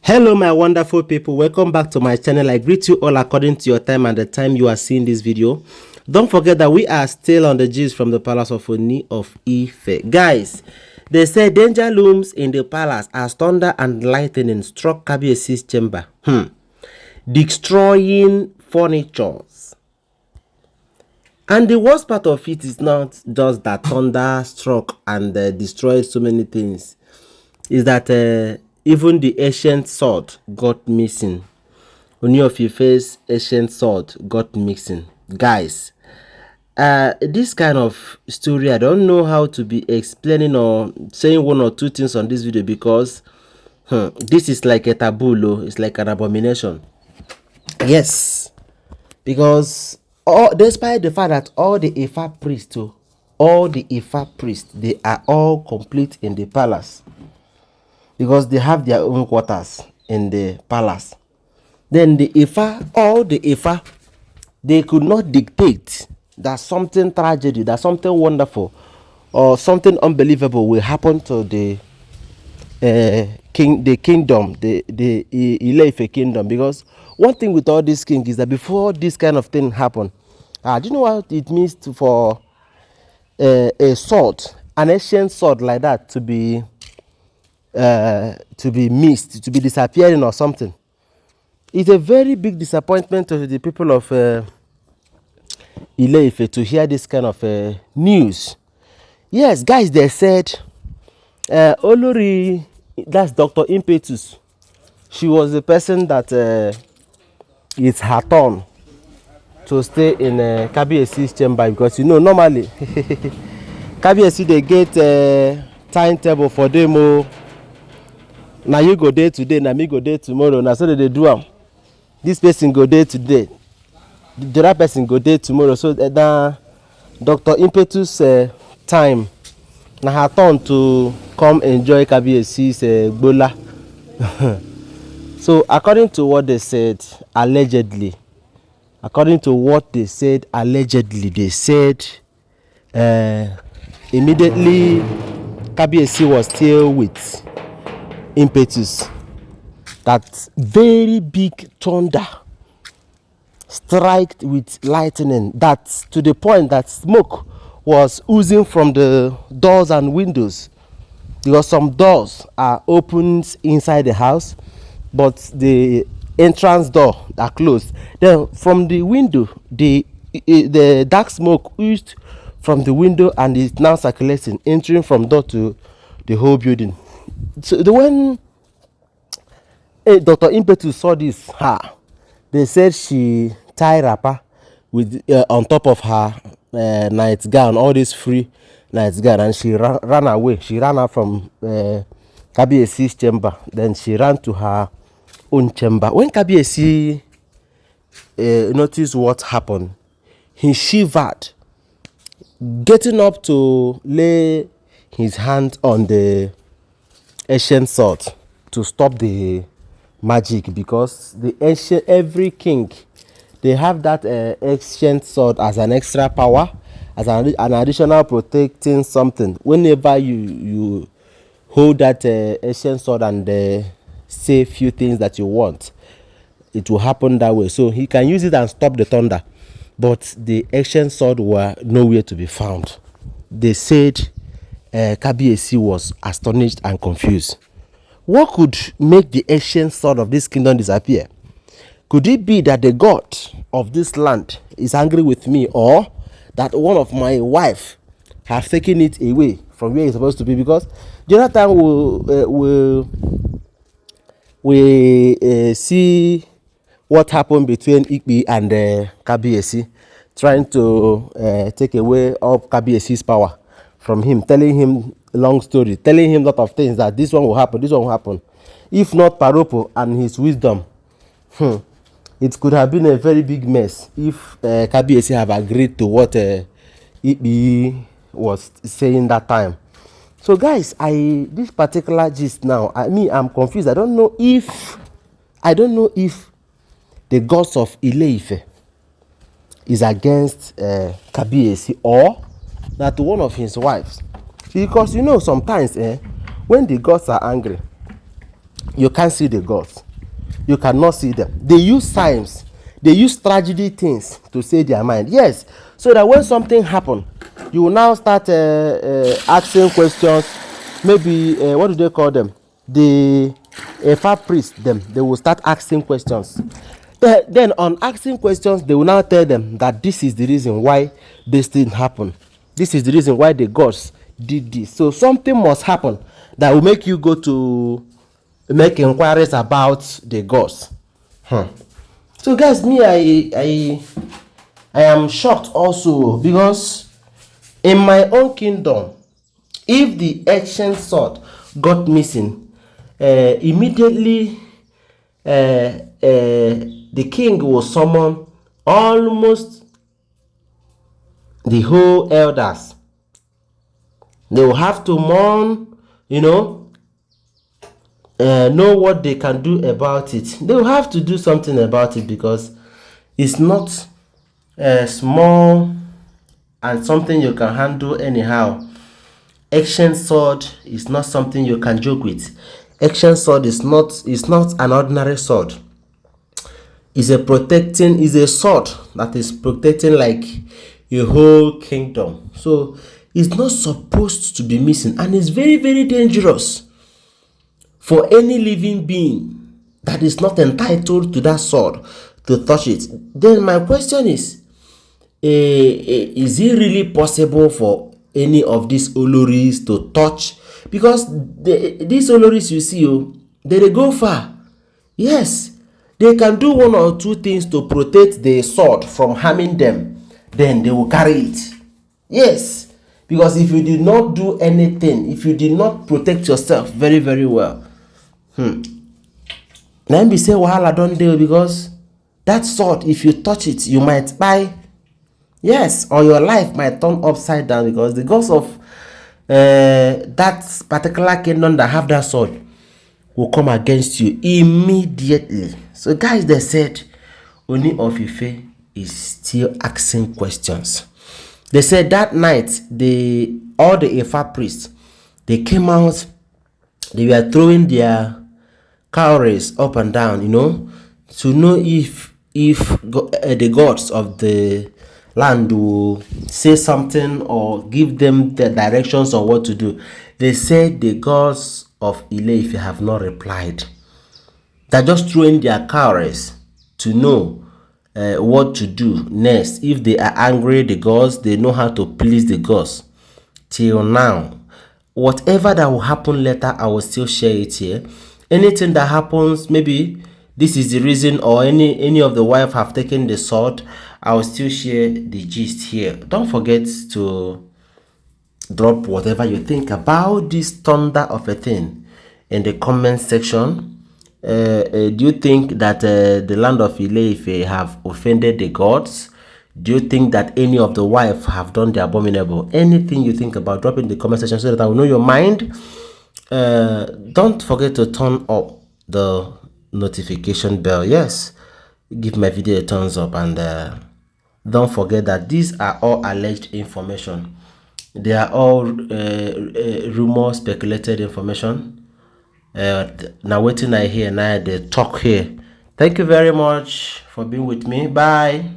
Hello my wonderful people, welcome back to my channel. I greet you all according to your time and the time you are seeing this video. Don't forget that we are still on the gist from the palace of Ooni of Ife. Guys, they say danger looms in the palace as thunder and lightning struck Kabiyesi's chamber, destroying furnitures. And the worst part of it is not just that thunder struck and destroyed so many things, is that even the ancient sword got missing. Ooni of Ife's ancient sword got missing. Guys, this kind of story, I don't know how to be explaining or saying one or two things on this video because this is like a taboo, it's like an abomination. Yes, because despite the fact that all the Ifa priests, they are all complete in the palace, because they have their own quarters in the palace. Then the Ifa, all the Ifa, they could not dictate that something tragedy, that something wonderful or something unbelievable will happen to the kingdom, the Ile-Ife kingdom. Because one thing with all these kings is that before this kind of thing happen, do you know what it means for a sword, an ancient sword like that, to be missed, to be disappearing or something? It's a very big disappointment to the people of Ile-Ife to hear this kind of news. Yes, guys, they said Olories, that's Dr. Impetus, she was the person that it's her turn to stay in Kabiyesi's chamber, because you know normally Kabiyesi they get timetable for them. Now you go there today, now me go there tomorrow. Now so they do am. This person go there today, the other person go there tomorrow. So that Dr. Impetus time, now her turn to come enjoy Kabiyesi's gbola. So according to what they said, allegedly, they said immediately Kabiyesi was still with Impetus, that very big thunder struck with lightning, that to the point that smoke was oozing from the doors and windows, because some doors are opened inside the house but the entrance door are closed. Then from the window, the dark smoke oozed from the window and is now circulating, entering from door to the whole building. So when Dr. Impetus saw this, they said she tied wrapper with on top of her night gown, all this free night gown, and she ran away. She ran out from Kabiyesi's chamber. Then she ran to her own chamber. When Kabiyesi noticed what happened, he shivered, getting up to lay his hand on the ancient sword to stop the magic, because the ancient, every king, they have that ancient sword as an extra power, as an additional protecting something. Whenever you hold that ancient sword and say few things that you want, it will happen that way. So he can use it and stop the thunder, but the ancient sword were nowhere to be found. They said Kabiyesi was astonished and confused. What could make the ancient sword of this kingdom disappear? Could it be that the god of this land is angry with me, or that one of my wife have taken it away from where it's supposed to be? Because the other time we see what happened between Ikpi and Kabiyesi, trying to take away all Kabiyesi's power from him, telling him long story, telling him a lot of things, that this one will happen, this one will happen. If not Paropo and his wisdom, it could have been a very big mess if Kabiyesi have agreed to what Ikpi was saying that time. So guys, this particular gist now, I'm confused. I don't know if the gods of Ile-Ife is against Kabiyesi, or that one of his wives. Because you know sometimes when the gods are angry, you can't see the gods. You cannot see them. They use signs, they use tragedy things to say their mind. Yes, so that when something happen, you will now start asking questions. Maybe what do they call them? The Ifa priest them. They will start asking questions. Then on asking questions, they will now tell them that this is the reason why this thing happened. This is the reason why the gods did this. So something must happen that will make you go to make inquiries about the gods. So guys, me I am shocked also, because in my own kingdom, if the ancient sword got missing, immediately the king will summon almost the whole elders. They will have to mourn, know what they can do about it. They will have to do something about it, because it's not small and something you can handle anyhow. Ancient sword is not something you can joke with. Ancient sword is not an ordinary sword. It's a sword that is protecting like a whole kingdom. So it's not supposed to be missing, and it's very, very dangerous for any living being that is not entitled to that sword to touch it. Then my question is it really possible for any of these Olories to touch? Because these Olories you see, they go far. Yes, they can do one or two things to protect the sword from harming them, then they will carry it. Yes, because if you did not do anything, if you did not protect yourself very, very well, let me say wahala don dey, because that sword, if you touch it, you might die. Yes, or your life might turn upside down, because the gods of that particular kingdom that have that sword will come against you immediately. So guys, they said Ooni of Ife is still asking questions. They said that night, all the Ifa priests, they came out, they were throwing their cowries up and down, to know if the gods of the land will say something or give them the directions on what to do. They said the gods of Ife have not replied. They're just throwing their cowries to know what to do next. If they are angry, the gods, they know how to please the gods. Till now, whatever that will happen later, I will still share it here. Anything that happens, maybe this is the reason, or any of the wife have taken the sword, I will still share the gist here. Don't forget to drop whatever you think about this thunder of a thing in the comment section. Do you think that the land of Ife have offended the gods? Do you think that any of the wife have done the abominable? Anything you think about, drop in the comment section so that I will know your mind. Don't forget to turn up the notification bell. Yes, give my video a thumbs up, and don't forget that these are all alleged information. They are all rumor, speculated information. Now waiting I hear, now they talk here. Thank you very much for being with me. Bye.